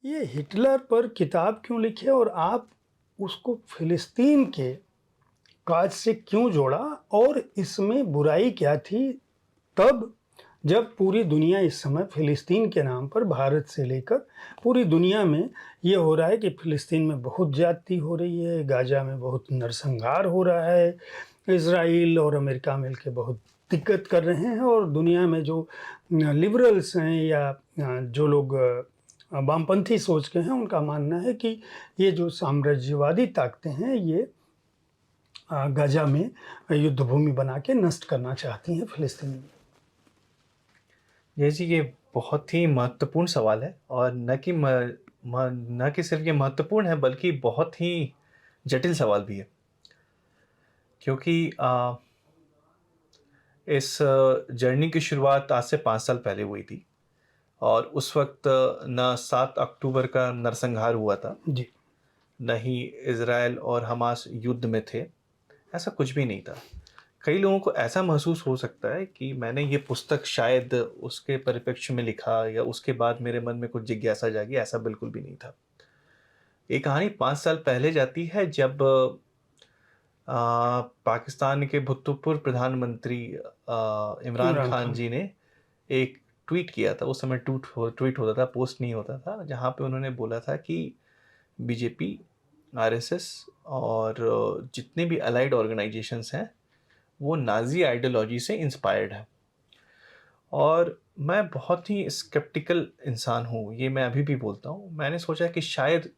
ये हिटलर पर किताब क्यों लिखी और आप उसको फ़िलिस्तीन के काज से क्यों जोड़ा और इसमें बुराई क्या थी तब जब पूरी दुनिया इस समय फ़िलिस्तीन के नाम पर भारत से लेकर पूरी दुनिया में ये हो रहा है कि फ़िलिस्तीन में बहुत ज़्यादती हो रही है, गाज़ा में बहुत नरसंहार हो रहा है, इज़राइल और अमेरिका मिलके बहुत दिक्कत कर रहे हैं और दुनिया में जो लिबरल्स हैं या जो लोग वामपंथी सोच के हैं, उनका मानना है कि ये जो साम्राज्यवादी ताकतें हैं, ये गाज़ा में युद्ध भूमि बना के नष्ट करना चाहती हैं फ़िलिस्तीन। ये जी ये बहुत ही महत्वपूर्ण सवाल है और न कि सिर्फ ये महत्वपूर्ण है बल्कि बहुत ही जटिल सवाल भी है क्योंकि इस जर्नी की शुरुआत आज से 5 साल पहले हुई थी और उस वक्त न 7 अक्टूबर का नरसंहार हुआ था, जी। न ही इज़राइल और हमास युद्ध में थे। ऐसा कुछ भी नहीं था। कई लोगों को ऐसा महसूस हो सकता है कि मैंने ये पुस्तक शायद उसके परिप्रेक्ष्य में लिखा या उसके बाद मेरे मन में कुछ जिज्ञासा जागी, ऐसा बिल्कुल भी नहीं था। ये कहानी 5 साल पहले जाती है जब पाकिस्तान के भूतपूर्व प्रधानमंत्री इमरान इमरान खान खान। जी ने एक ट्वीट किया था। उस समय ट्वीट होता था, पोस्ट नहीं होता था, जहाँ पे उन्होंने बोला था कि बीजेपी, आरएसएस और जितने भी अलाइड ऑर्गेनाइजेशंस हैं वो नाजी आइडियोलॉजी से इंस्पायर्ड है। और मैं बहुत ही स्केप्टिकल इंसान हूँ, ये मैं अभी भी बोलता हूँ। मैंने सोचा कि शायद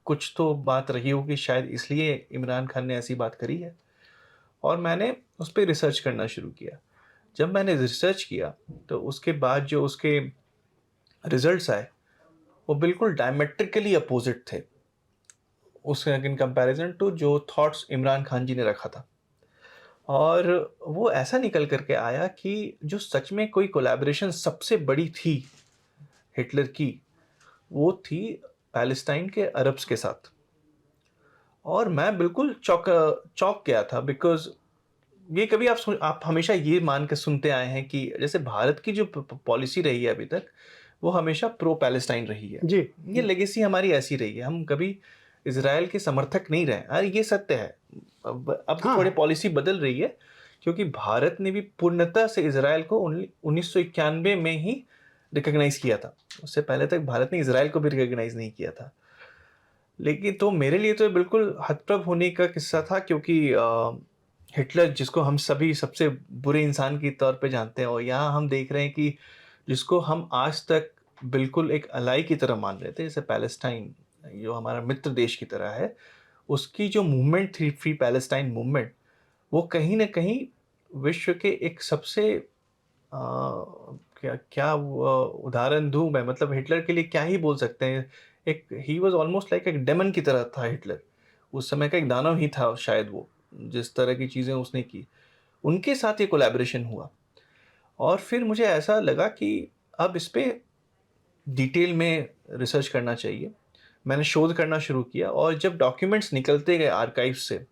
कुछ तो बात रही होगी, शायद इसलिए इमरान खान ने ऐसी बात करी है और मैंने उस पे रिसर्च करना शुरू किया। जब मैंने रिसर्च किया तो उसके बाद जो उसके रिज़ल्ट्स आए, वो बिल्कुल डायमेट्रिकली अपोज़िट थे उस इन कंपैरिज़न टू जो थॉट्स इमरान खान जी ने रखा था। और वो ऐसा निकल कर के आया कि जो सच में कोई कोलैबोरेशन सबसे बड़ी थी हिटलर की, वो थी पैलेस्टाइन के अरब्स के साथ। और मैं बिल्कुल चौंक गया था बिकॉज़ ये कभी आप हमेशा ये मान के सुनते आए हैं कि जैसे भारत की जो पॉलिसी रही है अभी तक, वो हमेशा प्रो पैलेस्टाइन रही है। जी। ये लेगेसी हमारी ऐसी रही है, हम कभी इज़राइल के समर्थक नहीं रहे। अरे ये सत्य है। अब हाँ, थोड़ी हाँ। पॉलिसी बदल रही है क्योंकि भारत ने भी पूर्णतः से इज़राइल को 1991 में ही रिकॉग्नाइज़ किया था। उससे पहले तक भारत ने इज़राइल को भी रिकॉग्नाइज़ नहीं किया था। लेकिन तो मेरे लिए तो ये बिल्कुल हतप्रभ होने का किस्सा था क्योंकि हिटलर जिसको हम सभी सबसे बुरे इंसान के तौर पे जानते हैं और यहाँ हम देख रहे हैं कि जिसको हम आज तक बिल्कुल एक अलाई की तरह मान रहे थे, जैसे पैलेस्टाइन जो हमारा मित्र देश की तरह है, उसकी जो मूवमेंट थी फ्री पैलेस्टाइन मूवमेंट, वो कहीं न कहीं विश्व के एक सबसे क्या क्या उदाहरण दूँ मैं, मतलब हिटलर के लिए क्या ही बोल सकते हैं। एक ही वाज़ ऑलमोस्ट लाइक एक डेमन की तरह था हिटलर। उस समय का एक दानव ही था शायद वो, जिस तरह की चीज़ें उसने की। उनके साथ ये कोलैबोरेशन हुआ और फिर मुझे ऐसा लगा कि अब इस पे डिटेल में रिसर्च करना चाहिए। मैंने शोध करना शुरू किया और जब डॉक्यूमेंट्स निकलते गए आर्काइव से,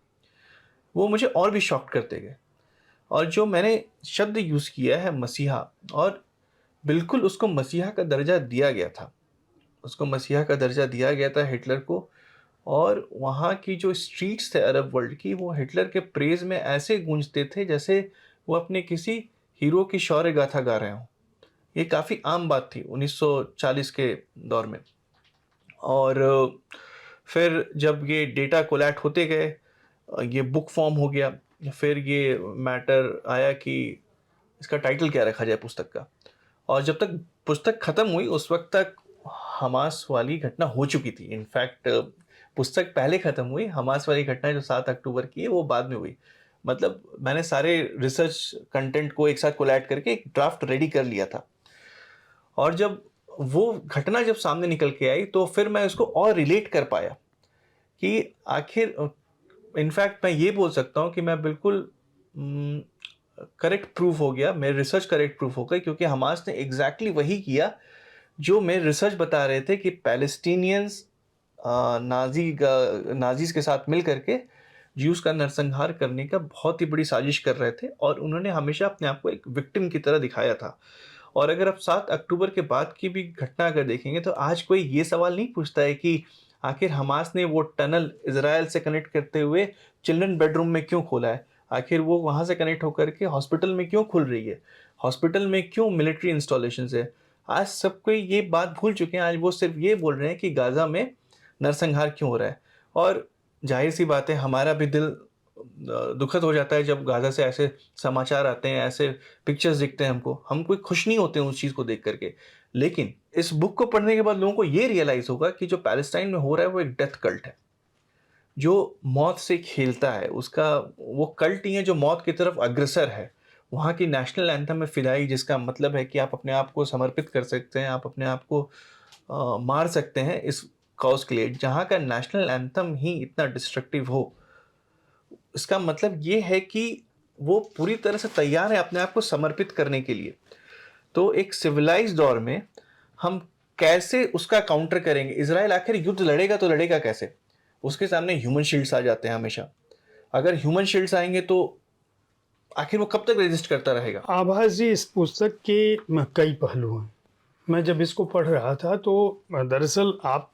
वो मुझे और भी शॉक्ड करते गए। और जो मैंने शब्द यूज़ किया है मसीहा, और बिल्कुल उसको मसीहा का दर्जा दिया गया था। उसको मसीहा का दर्जा दिया गया था हिटलर को। और वहाँ की जो स्ट्रीट्स थे अरब वर्ल्ड की, वो हिटलर के प्रेज़ में ऐसे गूंजते थे जैसे वो अपने किसी हीरो की शौर्य गाथा गा रहे हों। ये काफ़ी आम बात थी 1940 के दौर में। और फिर जब ये डेटा कोलैट होते गए, ये बुक फॉर्म हो गया। फिर ये मैटर आया कि इसका टाइटल क्या रखा जाए पुस्तक का। और जब तक पुस्तक खत्म हुई उस वक्त तक हमास वाली घटना हो चुकी थी। इनफैक्ट पुस्तक पहले खत्म हुई, हमास वाली घटना जो 7 अक्टूबर की है वो बाद में हुई। मतलब मैंने सारे रिसर्च कंटेंट को एक साथ कोलैट करके एक ड्राफ्ट रेडी कर लिया था। और जब वो घटना जब सामने निकल के आई तो फिर मैं उसको और रिलेट कर पाया कि आखिर इनफैक्ट मैं ये बोल सकता हूँ कि मैं बिल्कुल करेक्ट प्रूफ हो गया, मेरे रिसर्च करेक्ट प्रूफ हो गई, क्योंकि हमास ने एग्जैक्टली वही किया जो मेरे रिसर्च बता रहे थे कि पैलेस्टीनियंस नाजीज के साथ मिल करके ज्यूस का नरसंहार करने का बहुत ही बड़ी साजिश कर रहे थे और उन्होंने हमेशा अपने आप को एक विक्टिम की तरह दिखाया था। और अगर आप 7 अक्टूबर के बाद की भी घटना अगर देखेंगे तो आज कोई ये सवाल नहीं पूछता है कि आखिर हमास ने वो टनल इज़राइल से कनेक्ट करते हुए चिल्ड्रन बेडरूम में क्यों खोला है? आखिर वो वहाँ से कनेक्ट होकर के हॉस्पिटल में क्यों खुल रही है? हॉस्पिटल में क्यों मिलिट्री इंस्टॉलेशंस है? आज सब कोई ये बात भूल चुके हैं, आज वो सिर्फ़ ये बोल रहे हैं कि गाज़ा में नरसंहार क्यों हो रहा है? और ज़ाहिर-सी बात है हमारा भी दिल दुखद हो जाता है जब गाज़ा से ऐसे समाचार आते हैं, ऐसे पिक्चर्स दिखते हैं हमको। हम कोई खुश नहीं होते हैं उस चीज़ को देख कर के। लेकिन इस बुक को पढ़ने के बाद लोगों को ये रियलाइज़ होगा कि जो पैलेस्टाइन में हो रहा है वो एक डेथ कल्ट है। जो मौत से खेलता है, उसका वो कल्ट ही है जो मौत की तरफ अग्रसर है। वहाँ की नेशनल एंथम है फिदाई, जिसका मतलब है कि आप अपने आप को समर्पित कर सकते हैं, आप अपने आप को मार सकते हैं इस कॉज़ के लिए। जहाँ का नेशनल एंथम ही इतना डिस्ट्रक्टिव हो, इसका मतलब ये है कि वो पूरी तरह से तैयार है अपने आप को समर्पित करने के लिए। तो एक सिविलाइज्ड दौर में हम कैसे उसका काउंटर करेंगे? इज़राइल आखिर युद्ध लड़ेगा तो लड़ेगा कैसे? उसके सामने ह्यूमन शील्ड्स आ जाते हैं हमेशा। अगर ह्यूमन शील्ड्स आएँगे तो आखिर वो कब तक रेज़िस्ट करता रहेगा? आभास जी, इस पुस्तक के कई पहलू हैं। मैं जब इसको पढ़ रहा था तो दरअसल आप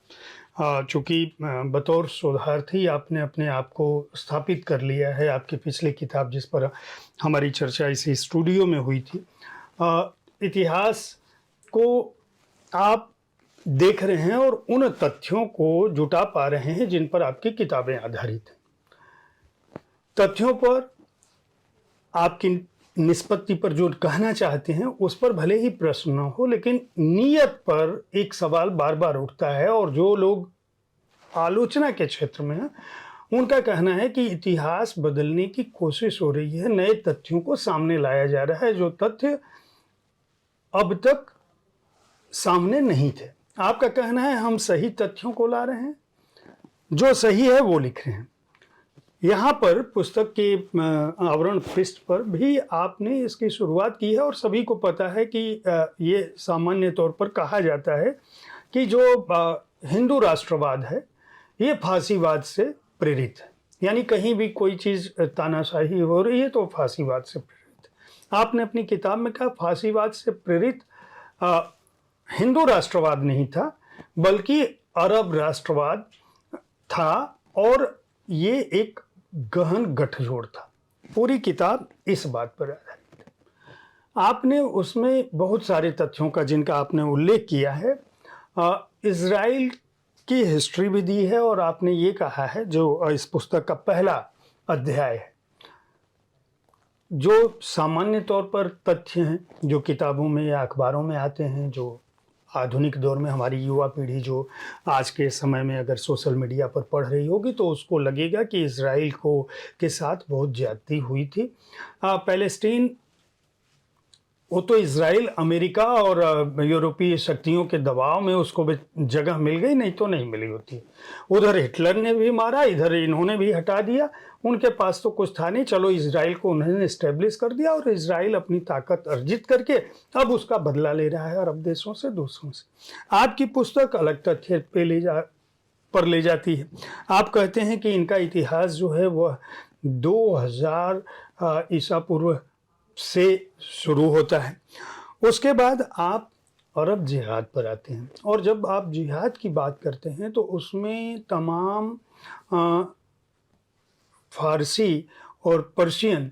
चूँकि बतौर शोधार्थी आपने अपने आप को स्थापित कर लिया है। आपकी पिछली किताब जिस पर हमारी चर्चा इसी स्टूडियो में हुई थी, इतिहास को आप देख रहे हैं और उन तथ्यों को जुटा पा रहे हैं जिन पर आपकी किताबें आधारित हैं। तथ्यों पर आपकी निष्पत्ति पर जो कहना चाहते हैं उस पर भले ही प्रश्न न हो, लेकिन नीयत पर एक सवाल बार बार उठता है। और जो लोग आलोचना के क्षेत्र में हैं उनका कहना है कि इतिहास बदलने की कोशिश हो रही है, नए तथ्यों को सामने लाया जा रहा है जो तथ्य अब तक सामने नहीं थे। आपका कहना है हम सही तथ्यों को ला रहे हैं, जो सही है वो लिख रहे हैं। यहाँ पर पुस्तक के आवरण पृष्ठ पर भी आपने इसकी शुरुआत की है और सभी को पता है कि ये सामान्य तौर पर कहा जाता है कि जो हिंदू राष्ट्रवाद है ये फांसीवाद से प्रेरित है। यानी कहीं भी कोई चीज़ तानाशाही हो रही है तो फांसीवाद से प्रेरित है। आपने अपनी किताब में कहा फांसीवाद से प्रेरित हिंदू राष्ट्रवाद नहीं था, बल्कि अरब राष्ट्रवाद था और ये एक गहन गठजोड़ था। पूरी किताब इस बात पर आधारित है। आपने उसमें बहुत सारे तथ्यों का जिनका आपने उल्लेख किया है, इज़राइल की हिस्ट्री भी दी है और आपने ये कहा है जो इस पुस्तक का पहला अध्याय है, जो सामान्य तौर पर तथ्य हैं जो किताबों में या अखबारों में आते हैं, जो आधुनिक दौर में हमारी युवा पीढ़ी जो आज के समय में अगर सोशल मीडिया पर पढ़ रही होगी तो उसको लगेगा कि इज़राइल को के साथ बहुत ज़्यादती हुई थी। पैलेस्टीन, वो तो इज़राइल अमेरिका और यूरोपीय शक्तियों के दबाव में उसको भी जगह मिल गई, नहीं तो नहीं मिली होती। उधर हिटलर ने भी मारा, इधर इन्होंने भी हटा दिया। उनके पास तो कुछ था नहीं, चलो इज़राइल को उन्होंने इस्टेब्लिश कर दिया और इज़राइल अपनी ताकत अर्जित करके अब उसका बदला ले रहा है अरब देशों से, दूसरों से। आपकी पुस्तक अलग तथ्य पे ले जाती है। आप कहते हैं कि इनका इतिहास जो है वह 2000 ईसा पूर्व से शुरू होता है। उसके बाद आप अरब जिहाद पर आते हैं और जब आप जिहाद की बात करते हैं तो उसमें तमाम फारसी और पर्शियन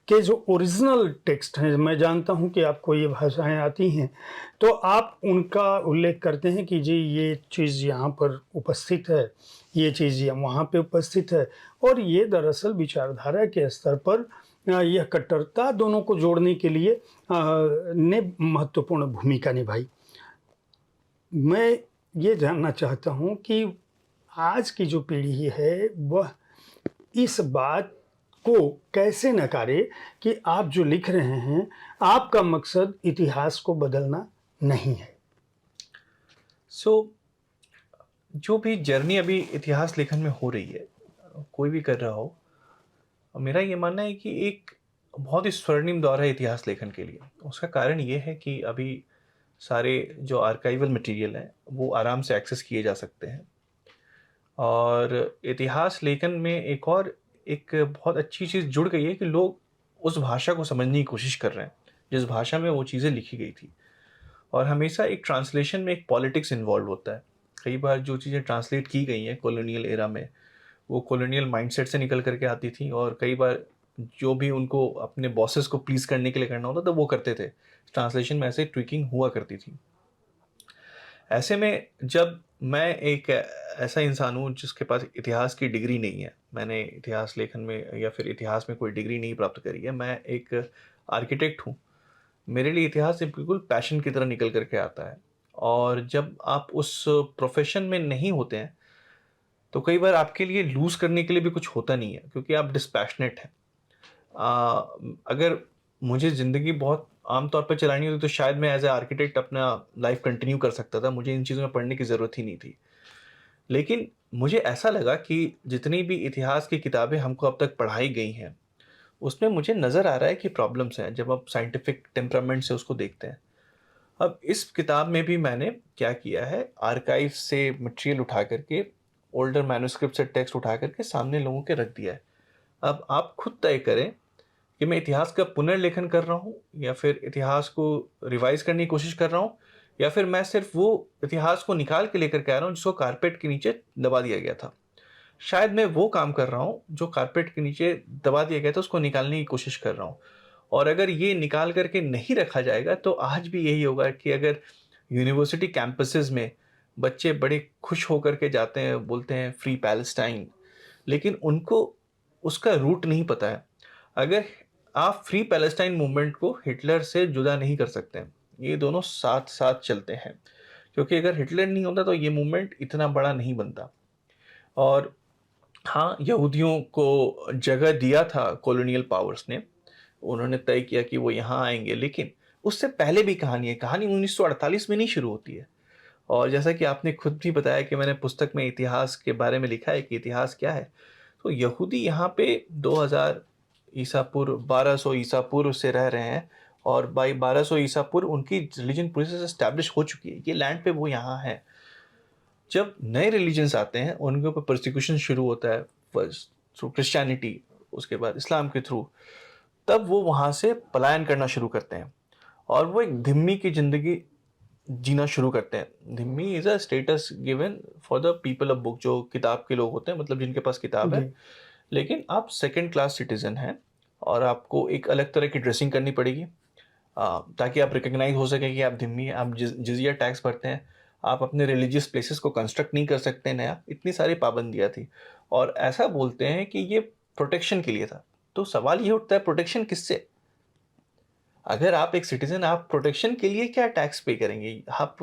के जो ओरिजिनल टेक्स्ट हैं, मैं जानता हूं कि आपको ये भाषाएं आती हैं, तो आप उनका उल्लेख करते हैं कि जी ये चीज़ यहाँ पर उपस्थित है, ये चीज़ वहाँ पे उपस्थित है। और ये दरअसल विचारधारा के स्तर पर यह कट्टरता दोनों को जोड़ने के लिए ने महत्वपूर्ण भूमिका निभाई। मैं ये जानना चाहता हूँ कि आज की जो पीढ़ी है वह इस बात को कैसे नकारे कि आप जो लिख रहे हैं, आपका मकसद इतिहास को बदलना नहीं है। जो भी जर्नी अभी इतिहास लेखन में हो रही है, कोई भी कर रहा हो, मेरा ये मानना है कि एक बहुत ही स्वर्णिम दौर है इतिहास लेखन के लिए। उसका कारण ये है कि अभी सारे जो आर्काइवल मटेरियल हैं वो आराम से एक्सेस किए जा सकते हैं और इतिहास लेखन में एक बहुत अच्छी चीज़ जुड़ गई है कि लोग उस भाषा को समझने की कोशिश कर रहे हैं। जिस भाषा में वो चीज़ें लिखी गई थी। और हमेशा एक ट्रांसलेशन में एक पॉलिटिक्स इन्वॉल्व होता है। कई बार जो चीज़ें ट्रांसलेट की गई हैं कॉलोनियल एरा में, वो कॉलोनियल माइंडसेट से निकल कर के आती थी, और कई बार जो भी उनको अपने बॉसेस को प्लीज़ करने के लिए करना होता था वो करते थे। ट्रांसलेशन में ऐसे ट्विकिंग हुआ करती थी। ऐसे में जब मैं एक ऐसा इंसान हूँ जिसके पास इतिहास की डिग्री नहीं है, मैंने इतिहास लेखन में या फिर इतिहास में कोई डिग्री नहीं प्राप्त करी है, मैं एक आर्किटेक्ट हूँ। मेरे लिए इतिहास एक बिल्कुल पैशन की तरह निकल कर के आता है, और जब आप उस प्रोफ़ेशन में नहीं होते हैं, तो कई बार आपके लिए लूज़ करने के लिए भी कुछ होता नहीं है, क्योंकि आप डिस्पैशनेट हैं। अगर मुझे ज़िंदगी बहुत आम तौर पे चलानी होती तो शायद मैं एज़ अ आर्किटेक्ट अपना लाइफ़ कंटिन्यू कर सकता था, मुझे इन चीज़ों में पढ़ने की ज़रूरत ही नहीं थी। लेकिन मुझे ऐसा लगा कि जितनी भी इतिहास की किताबें हमको अब तक पढ़ाई गई हैं, उसमें मुझे नज़र आ रहा है कि प्रॉब्लम्स हैं, जब आप साइंटिफिक टेम्परामेंट से उसको देखते हैं। अब इस किताब में भी मैंने क्या किया है, आर्काइव से मटेरियल उठा करके, ओल्डर मैन्युस्क्रिप्ट से टेक्स्ट उठा करके सामने लोगों के रख दिया है। अब आप खुद तय करें कि मैं इतिहास का पुनर्लेखन कर रहा हूँ, या फिर इतिहास को रिवाइज करने की कोशिश कर रहा हूँ, या फिर मैं सिर्फ वो इतिहास को निकाल के लेकर के आ रहा हूँ जिसको कारपेट के नीचे दबा दिया गया था। शायद मैं वो काम कर रहा हूँ जो कारपेट के नीचे दबा दिया गया था, उसको निकालने की कोशिश कर रहा हूँ। और अगर ये निकाल करके नहीं रखा जाएगा तो आज भी यही होगा कि अगर यूनिवर्सिटी कैंपसेस में बच्चे बड़े खुश होकर के जाते हैं, बोलते हैं फ्री पैलेस्टाइन, लेकिन उनको उसका रूट नहीं पता है। अगर आप फ्री पैलेस्टाइन मूवमेंट को हिटलर से जुदा नहीं कर सकते हैं, ये दोनों साथ साथ चलते हैं, क्योंकि अगर हिटलर नहीं होता तो ये मूवमेंट इतना बड़ा नहीं बनता। और हाँ, यहूदियों को जगह दिया था कॉलोनियल पावर्स ने, उन्होंने तय किया कि वो यहाँ आएंगे, लेकिन उससे पहले भी कहानी है। कहानी 1948 में नहीं शुरू होती है। और जैसा कि आपने खुद भी बताया कि मैंने पुस्तक में इतिहास के बारे में लिखा है कि इतिहास क्या है, तो यहूदी यहाँ पे 2000 ईसा पूर्व, 1200 ईसा पूर्व से रह रहे हैं, और बाई 1200 ईसा पूर्व उनकी रिलीजन पूरी तरह से एस्टैब्लिश हो चुकी है, ये लैंड पे वो यहाँ हैं। जब नए रिलीजन्स आते हैं उनके ऊपर प्रोसिक्यूशन शुरू होता है, फर्स्ट थ्रू क्रिश्चियनिटी, उसके बाद इस्लाम के थ्रू, तब वो वहाँ से पलायन करना शुरू करते हैं, और वो एक धिम्मी की ज़िंदगी जीना शुरू करते हैं। धिम्मी is a status given for the people of book, जो किताब के लोग होते हैं, मतलब जिनके पास किताब है, जी। लेकिन आप सेकंड क्लास सिटीज़न हैं, और आपको एक अलग तरह की ड्रेसिंग करनी पड़ेगी, ताकि आप रिकॉग्नाइज हो सके कि आप धिम्मी हैं, आप जिज़िया टैक्स भरते हैं, आप अपने रिलीजियस प्लेसेस को कंस्ट्रक्ट नहीं कर सकते नया, इतनी सारी पाबंदियाँ थी। और ऐसा बोलते हैं कि ये प्रोटेक्शन के लिए था। तो सवाल ये उठता है, प्रोटेक्शन किससे? अगर आप एक सिटीज़न, आप प्रोटेक्शन के लिए क्या टैक्स पे करेंगे? आप,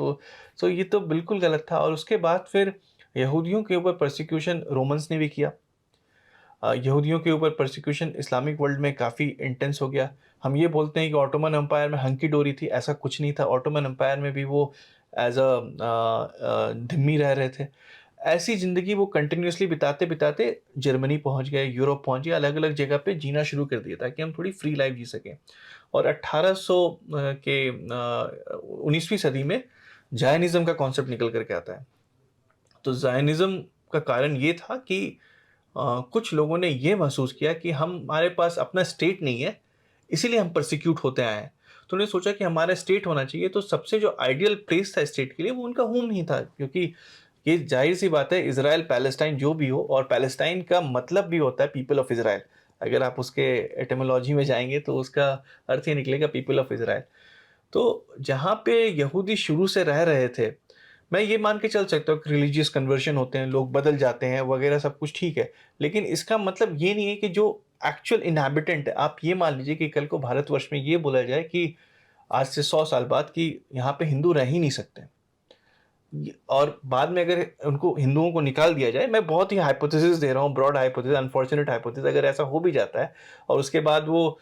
तो ये तो बिल्कुल गलत था। और उसके बाद फिर यहूदियों के ऊपर परसिक्यूशन रोमन्स ने भी किया। यहूदियों के ऊपर परसिक्यूशन इस्लामिक वर्ल्ड में काफ़ी इंटेंस हो गया। हम ये बोलते हैं कि ऑटोमन एम्पायर में हंकी डोरी थी, ऐसा कुछ नहीं था। ऑटोमन एम्पायर में भी वो एज़ धिम्मी रह रहे थे। ऐसी ज़िंदगी वो कंटिन्यूअसली बिताते-बिताते जर्मनी पहुँच गए, यूरोप पहुँच गए, अलग-अलग जगह पे जीना शुरू कर दिया ताकि हम थोड़ी फ्री लाइफ़ जी सकें। और 1800 के 19वीं सदी में जायनिज़्म का कॉन्सेप्ट निकल कर के आता है। तो ज़ायनिज़्म का कारण ये था कि कुछ लोगों ने ये महसूस किया कि हमारे पास अपना स्टेट नहीं है, इसीलिए हम परसिक्यूट होते आए हैं। तो उन्होंने सोचा कि हमारा स्टेट होना चाहिए, तो सबसे जो आइडियल प्लेस था स्टेट के लिए वो उनका होम ही था, क्योंकि ये ज़ाहिर-सी बात है, इज़राइल, पैलेस्टाइन जो भी हो, और पैलेस्टाइन का मतलब भी होता है पीपल ऑफ इज़राइल। अगर आप उसके एटिमोलॉजी में जाएँगे तो उसका अर्थ ये निकलेगा पीपल ऑफ इज़राइल। तो जहाँ पे यहूदी शुरू से रह रहे थे, मैं ये मान के चल सकता हूँ कि रिलीजियस कन्वर्शन होते हैं, लोग बदल जाते हैं वगैरह, सब कुछ ठीक है। लेकिन इसका मतलब ये नहीं है कि जो एक्चुअल इन्हैबिटेंट है, आप ये मान लीजिए कि कल को भारतवर्ष में ये बोला जाए कि आज से 100 साल बाद कि यहाँ पे हिंदू रह ही नहीं सकते। और बाद में अगर उनको, हिंदुओं को निकाल दिया जाए, मैं बहुत ही हाइपोथेसिस दे रहा हूँ, ब्रॉड हाइपोथेसिस, अनफॉर्चुनेट हाइपोथेसिस, अगर ऐसा हो भी जाता है और उसके बाद वो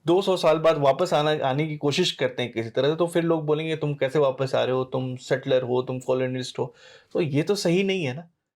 200 साल बाद वापस आने की कोशिश करते हैं किसी तरह से, तो फिर लोग बोलेंगे तुम कैसे वापस आ रहे हो, तुम सेटलर हो, तुम कॉलोनिस्ट हो। तो ये तो सही नहीं है ना।